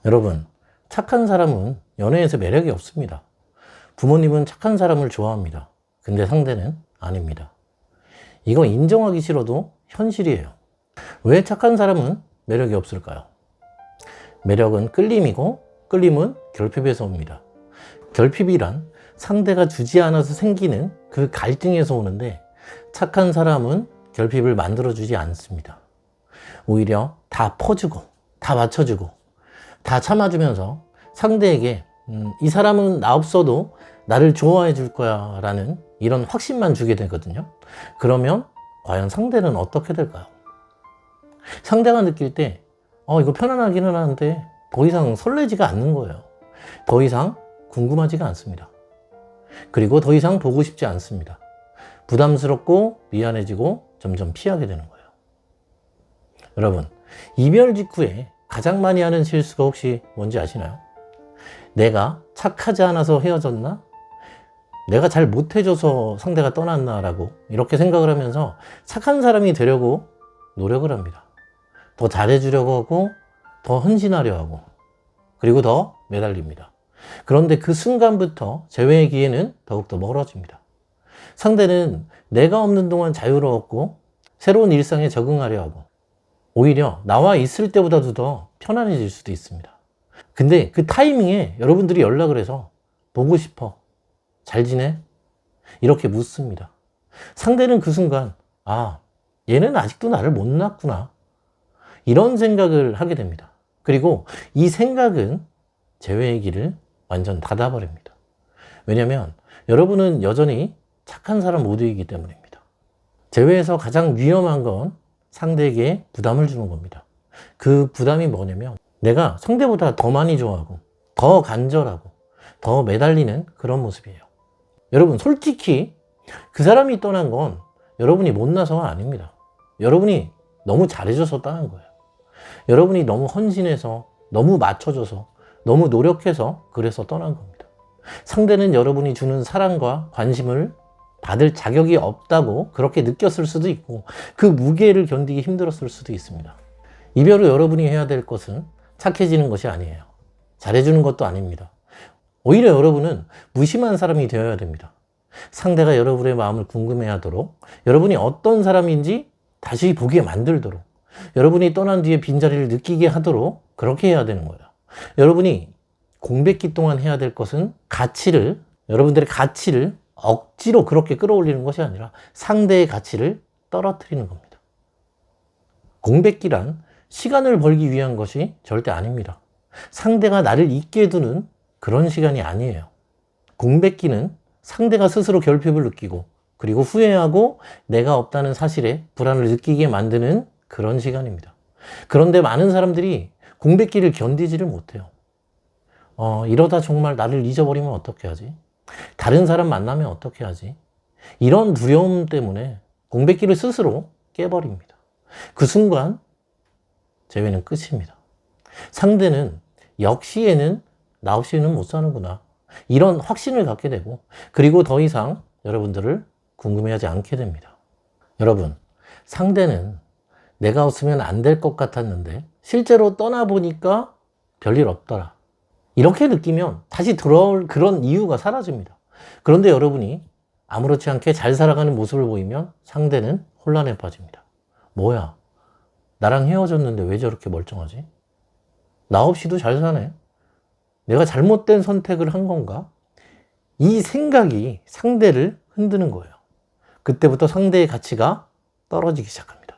여러분, 착한 사람은 연애에서 매력이 없습니다. 부모님은 착한 사람을 좋아합니다. 근데 상대는 아닙니다. 이거 인정하기 싫어도 현실이에요. 왜 착한 사람은 매력이 없을까요? 매력은 끌림이고 끌림은 결핍에서 옵니다. 결핍이란 상대가 주지 않아서 생기는 그 갈등에서 오는데 착한 사람은 결핍을 만들어주지 않습니다. 오히려 다 퍼주고 다 맞춰주고 다 참아주면서 상대에게 이 사람은 나 없어도 나를 좋아해 줄 거야 라는 이런 확신만 주게 되거든요. 그러면 과연 상대는 어떻게 될까요? 상대가 느낄 때 이거 편안하기는 하는데 더 이상 설레지가 않는 거예요. 더 이상 궁금하지가 않습니다. 그리고 더 이상 보고 싶지 않습니다. 부담스럽고 미안해지고 점점 피하게 되는 거예요. 여러분, 이별 직후에 가장 많이 하는 실수가 혹시 뭔지 아시나요? 내가 착하지 않아서 헤어졌나? 내가 잘 못해줘서 상대가 떠났나? 라고 이렇게 생각을 하면서 착한 사람이 되려고 노력을 합니다. 더 잘해주려고 하고 더 헌신하려 하고 그리고 더 매달립니다. 그런데 그 순간부터 재회의 기회는 더욱더 멀어집니다. 상대는 내가 없는 동안 자유로웠고 새로운 일상에 적응하려 하고 오히려 나와 있을 때보다도 더 편안해질 수도 있습니다. 근데 그 타이밍에 여러분들이 연락을 해서 보고 싶어, 잘 지내? 이렇게 묻습니다. 상대는 그 순간 얘는 아직도 나를 못 낳았구나 이런 생각을 하게 됩니다. 그리고 이 생각은 재회의 길을 완전 닫아버립니다. 왜냐하면 여러분은 여전히 착한 사람 모두이기 때문입니다. 재회에서 가장 위험한 건 상대에게 부담을 주는 겁니다. 그 부담이 뭐냐면 내가 상대보다 더 많이 좋아하고 더 간절하고 더 매달리는 그런 모습이에요. 여러분, 솔직히 그 사람이 떠난 건 여러분이 못나서가 아닙니다. 여러분이 너무 잘해줘서 떠난 거예요. 여러분이 너무 헌신해서 너무 맞춰줘서 너무 노력해서 그래서 떠난 겁니다. 상대는 여러분이 주는 사랑과 관심을 받을 자격이 없다고 그렇게 느꼈을 수도 있고 그 무게를 견디기 힘들었을 수도 있습니다. 이별 후 여러분이 해야 될 것은 착해지는 것이 아니에요. 잘해주는 것도 아닙니다. 오히려 여러분은 무심한 사람이 되어야 됩니다. 상대가 여러분의 마음을 궁금해하도록 여러분이 어떤 사람인지 다시 보게 만들도록 여러분이 떠난 뒤에 빈자리를 느끼게 하도록 그렇게 해야 되는 거예요. 여러분이 공백기 동안 해야 될 것은 여러분들의 가치를 억지로 그렇게 끌어올리는 것이 아니라 상대의 가치를 떨어뜨리는 겁니다. 공백기란 시간을 벌기 위한 것이 절대 아닙니다. 상대가 나를 잊게 두는 그런 시간이 아니에요. 공백기는 상대가 스스로 결핍을 느끼고 그리고 후회하고 내가 없다는 사실에 불안을 느끼게 만드는 그런 시간입니다. 그런데 많은 사람들이 공백기를 견디지를 못해요. 이러다 정말 나를 잊어버리면 어떻게 하지? 다른 사람 만나면 어떻게 하지? 이런 두려움 때문에 공백기를 스스로 깨버립니다. 그 순간 재회는 끝입니다. 상대는 역시 얘는 나 없이는 못 사는구나 이런 확신을 갖게 되고 그리고 더 이상 여러분들을 궁금해하지 않게 됩니다. 여러분, 상대는 내가 없으면 안 될 것 같았는데 실제로 떠나보니까 별일 없더라 이렇게 느끼면 다시 돌아올 그런 이유가 사라집니다. 그런데 여러분이 아무렇지 않게 잘 살아가는 모습을 보이면 상대는 혼란에 빠집니다. 뭐야? 나랑 헤어졌는데 왜 저렇게 멀쩡하지? 나 없이도 잘 사네? 내가 잘못된 선택을 한 건가? 이 생각이 상대를 흔드는 거예요. 그때부터 상대의 가치가 떨어지기 시작합니다.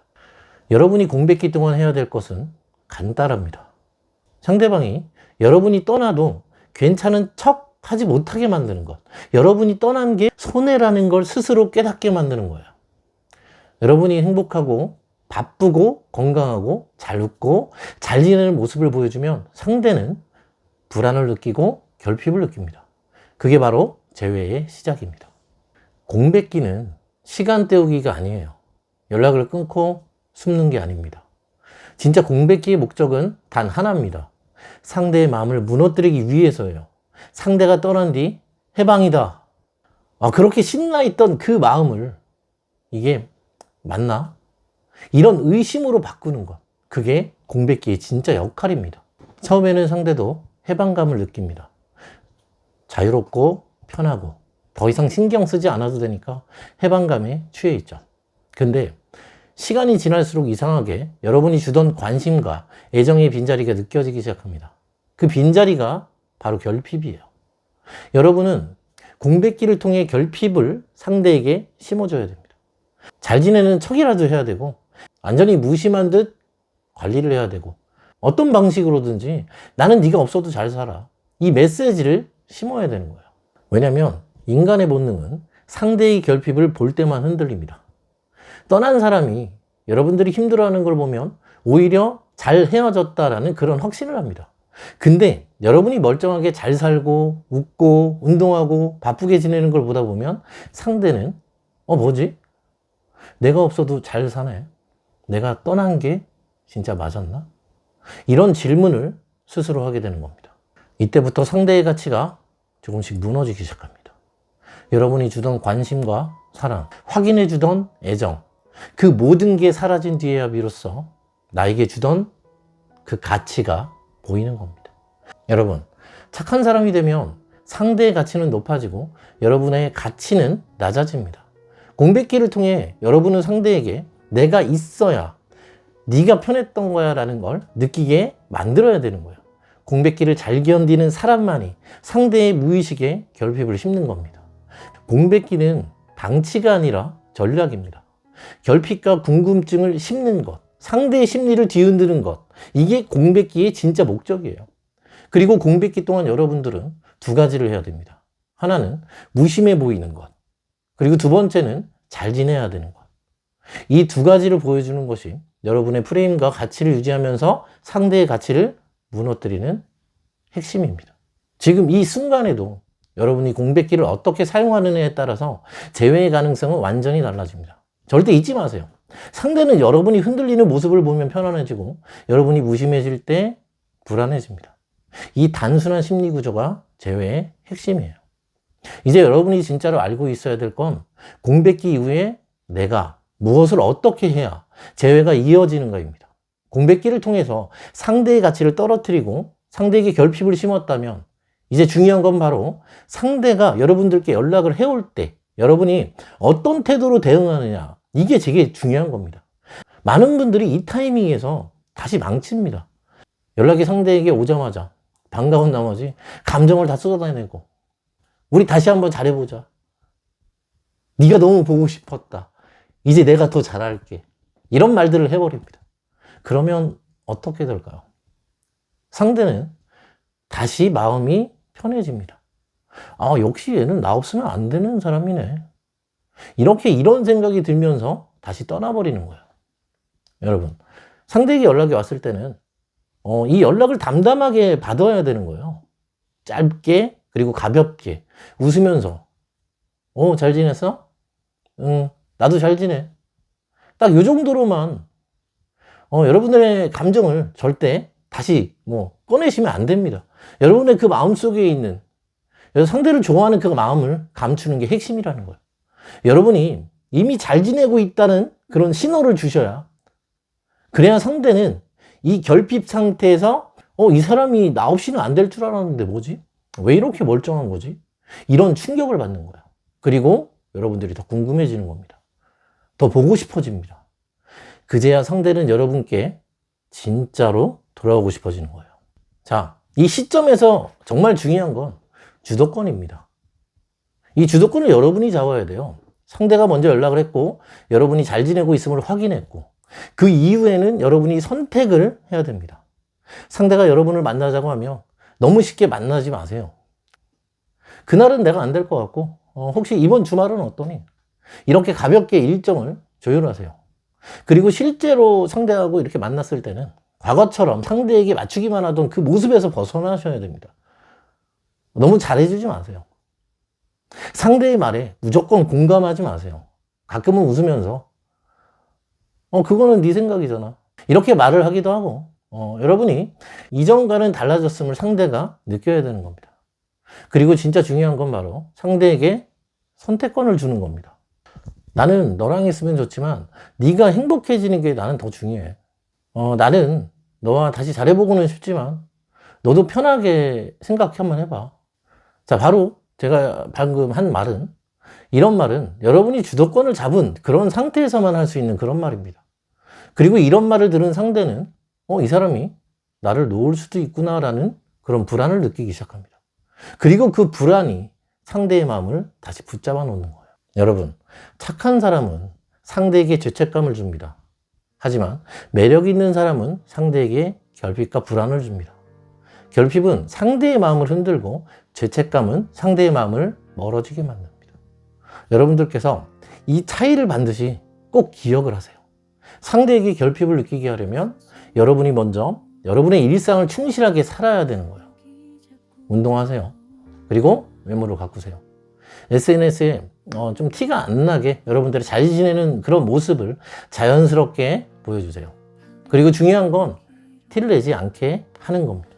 여러분이 공백기 동안 해야 될 것은 간단합니다. 상대방이 여러분이 떠나도 괜찮은 척 하지 못하게 만드는 것. 여러분이 떠난 게 손해라는 걸 스스로 깨닫게 만드는 거예요. 여러분이 행복하고 바쁘고 건강하고 잘 웃고 잘 지내는 모습을 보여주면 상대는 불안을 느끼고 결핍을 느낍니다. 그게 바로 재회의 시작입니다. 공백기는 시간 때우기가 아니에요. 연락을 끊고 숨는 게 아닙니다. 진짜 공백기의 목적은 단 하나입니다. 상대의 마음을 무너뜨리기 위해서예요. 상대가 떠난 뒤 해방이다. 그렇게 신나있던 그 마음을 이게 맞나? 이런 의심으로 바꾸는 것. 그게 공백기의 진짜 역할입니다. 처음에는 상대도 해방감을 느낍니다. 자유롭고 편하고 더 이상 신경 쓰지 않아도 되니까 해방감에 취해 있죠. 근데 시간이 지날수록 이상하게 여러분이 주던 관심과 애정의 빈자리가 느껴지기 시작합니다. 그 빈자리가 바로 결핍이에요. 여러분은 공백기를 통해 결핍을 상대에게 심어줘야 됩니다. 잘 지내는 척이라도 해야 되고 완전히 무심한 듯 관리를 해야 되고 어떤 방식으로든지 나는 네가 없어도 잘 살아. 이 메시지를 심어야 되는 거예요. 왜냐하면 인간의 본능은 상대의 결핍을 볼 때만 흔들립니다. 떠난 사람이 여러분들이 힘들어하는 걸 보면 오히려 잘 헤어졌다라는 그런 확신을 합니다. 근데 여러분이 멀쩡하게 잘 살고 웃고 운동하고 바쁘게 지내는 걸 보다 보면 상대는 뭐지? 내가 없어도 잘 사네. 내가 떠난 게 진짜 맞았나? 이런 질문을 스스로 하게 되는 겁니다. 이때부터 상대의 가치가 조금씩 무너지기 시작합니다. 여러분이 주던 관심과 사랑, 확인해 주던 애정, 그 모든 게 사라진 뒤에야 비로소 나에게 주던 그 가치가 보이는 겁니다. 여러분, 착한 사람이 되면 상대의 가치는 높아지고 여러분의 가치는 낮아집니다. 공백기를 통해 여러분은 상대에게 내가 있어야 네가 편했던 거야 라는 걸 느끼게 만들어야 되는 거예요. 공백기를 잘 견디는 사람만이 상대의 무의식에 결핍을 심는 겁니다. 공백기는 방치가 아니라 전략입니다. 결핍과 궁금증을 심는 것, 상대의 심리를 뒤흔드는 것, 이게 공백기의 진짜 목적이에요. 그리고 공백기 동안 여러분들은 두 가지를 해야 됩니다. 하나는 무심해 보이는 것, 그리고 두 번째는 잘 지내야 되는 것. 이 두 가지를 보여주는 것이 여러분의 프레임과 가치를 유지하면서 상대의 가치를 무너뜨리는 핵심입니다. 지금 이 순간에도 여러분이 공백기를 어떻게 사용하느냐에 따라서 재회의 가능성은 완전히 달라집니다. 절대 잊지 마세요. 상대는 여러분이 흔들리는 모습을 보면 편안해지고 여러분이 무심해질 때 불안해집니다. 이 단순한 심리 구조가 재회의 핵심이에요. 이제 여러분이 진짜로 알고 있어야 될 건 공백기 이후에 내가 무엇을 어떻게 해야 재회가 이어지는가입니다. 공백기를 통해서 상대의 가치를 떨어뜨리고 상대에게 결핍을 심었다면 이제 중요한 건 바로 상대가 여러분들께 연락을 해올 때 여러분이 어떤 태도로 대응하느냐, 이게 되게 중요한 겁니다. 많은 분들이 이 타이밍에서 다시 망칩니다. 연락이 상대에게 오자마자 반가운 나머지 감정을 다 쏟아내고 우리 다시 한번 잘해보자. 네가 너무 보고 싶었다. 이제 내가 더 잘할게. 이런 말들을 해버립니다. 그러면 어떻게 될까요? 상대는 다시 마음이 편해집니다. 아, 역시 얘는 나 없으면 안 되는 사람이네. 이런 생각이 들면서 다시 떠나버리는 거예요. 여러분, 상대에게 연락이 왔을 때는 이 연락을 담담하게 받아야 되는 거예요. 짧게 그리고 가볍게 웃으면서 잘 지냈어? 응, 나도 잘 지내. 딱 이 정도로만 여러분들의 감정을 절대 다시 꺼내시면 안 됩니다. 여러분의 그 마음속에 있는 상대를 좋아하는 그 마음을 감추는 게 핵심이라는 거예요. 여러분이 이미 잘 지내고 있다는 그런 신호를 주셔야, 그래야 상대는 이 결핍 상태에서 이 사람이 나 없이는 안 될 줄 알았는데 뭐지? 왜 이렇게 멀쩡한 거지? 이런 충격을 받는 거야. 그리고 여러분들이 더 궁금해지는 겁니다. 더 보고 싶어집니다. 그제야 상대는 여러분께 진짜로 돌아오고 싶어지는 거예요. 자, 이 시점에서 정말 중요한 건 주도권입니다. 이 주도권을 여러분이 잡아야 돼요. 상대가 먼저 연락을 했고 여러분이 잘 지내고 있음을 확인했고 그 이후에는 여러분이 선택을 해야 됩니다. 상대가 여러분을 만나자고 하면 너무 쉽게 만나지 마세요. 그날은 내가 안 될 것 같고 혹시 이번 주말은 어떠니? 이렇게 가볍게 일정을 조율하세요. 그리고 실제로 상대하고 이렇게 만났을 때는 과거처럼 상대에게 맞추기만 하던 그 모습에서 벗어나셔야 됩니다. 너무 잘해주지 마세요. 상대의 말에 무조건 공감하지 마세요. 가끔은 웃으면서 그거는 네 생각이잖아. 이렇게 말을 하기도 하고 여러분이 이전과는 달라졌음을 상대가 느껴야 되는 겁니다. 그리고 진짜 중요한 건 바로 상대에게 선택권을 주는 겁니다. 나는 너랑 있으면 좋지만 네가 행복해지는 게 나는 더 중요해. 나는 너와 다시 잘해보고는 싶지만 너도 편하게 생각해 한번 해봐. 자, 바로 제가 방금 한 말은, 이런 말은 여러분이 주도권을 잡은 그런 상태에서만 할 수 있는 그런 말입니다. 그리고 이런 말을 들은 상대는 이 사람이 나를 놓을 수도 있구나라는 그런 불안을 느끼기 시작합니다. 그리고 그 불안이 상대의 마음을 다시 붙잡아 놓는 거예요. 여러분, 착한 사람은 상대에게 죄책감을 줍니다. 하지만 매력 있는 사람은 상대에게 결핍과 불안을 줍니다. 결핍은 상대의 마음을 흔들고 죄책감은 상대의 마음을 멀어지게 만듭니다. 여러분들께서 이 차이를 반드시 꼭 기억을 하세요. 상대에게 결핍을 느끼게 하려면 여러분이 먼저 여러분의 일상을 충실하게 살아야 되는 거예요. 운동하세요. 그리고 외모를 가꾸세요. SNS에 좀 티가 안 나게 여러분들이 잘 지내는 그런 모습을 자연스럽게 보여주세요. 그리고 중요한 건 티를 내지 않게 하는 겁니다.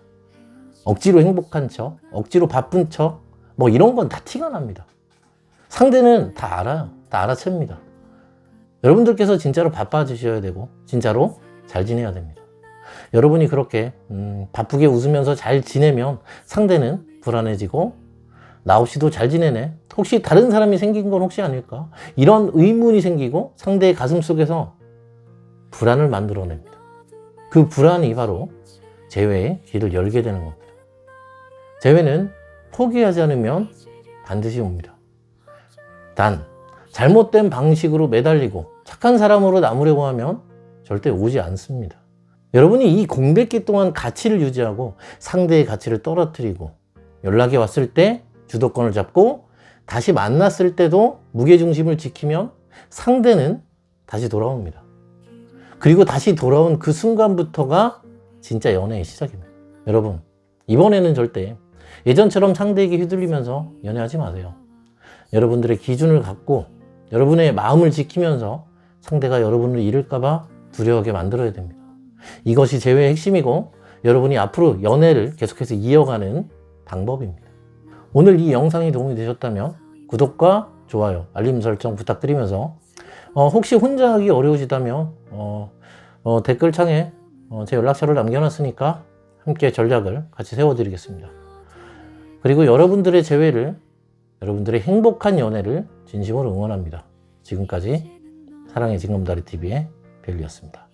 억지로 행복한 척, 억지로 바쁜 척, 뭐 이런 건 다 티가 납니다. 상대는 다 알아요. 다 알아챕니다. 여러분들께서 진짜로 바빠지셔야 되고 진짜로 잘 지내야 됩니다. 여러분이 그렇게 바쁘게 웃으면서 잘 지내면 상대는 불안해지고 나 없이도 잘 지내네. 혹시 다른 사람이 생긴 건 혹시 아닐까? 이런 의문이 생기고 상대의 가슴 속에서 불안을 만들어냅니다. 그 불안이 바로 재회의 길을 열게 되는 겁니다. 재회는 포기하지 않으면 반드시 옵니다. 단, 잘못된 방식으로 매달리고 착한 사람으로 남으려고 하면 절대 오지 않습니다. 여러분이 이 공백기 동안 가치를 유지하고 상대의 가치를 떨어뜨리고 연락이 왔을 때 주도권을 잡고 다시 만났을 때도 무게중심을 지키면 상대는 다시 돌아옵니다. 그리고 다시 돌아온 그 순간부터가 진짜 연애의 시작입니다. 여러분, 이번에는 절대 예전처럼 상대에게 휘둘리면서 연애하지 마세요. 여러분들의 기준을 갖고 여러분의 마음을 지키면서 상대가 여러분을 잃을까봐 두려워하게 만들어야 됩니다. 이것이 재회의 핵심이고 여러분이 앞으로 연애를 계속해서 이어가는 방법입니다. 오늘 이 영상이 도움이 되셨다면 구독과 좋아요, 알림 설정 부탁드리면서 혹시 혼자 하기 어려우시다면 댓글창에 제 연락처를 남겨놨으니까 함께 전략을 같이 세워드리겠습니다. 그리고 여러분들의 재회를, 여러분들의 행복한 연애를 진심으로 응원합니다. 지금까지 사랑의 징검다리TV의 벨리였습니다.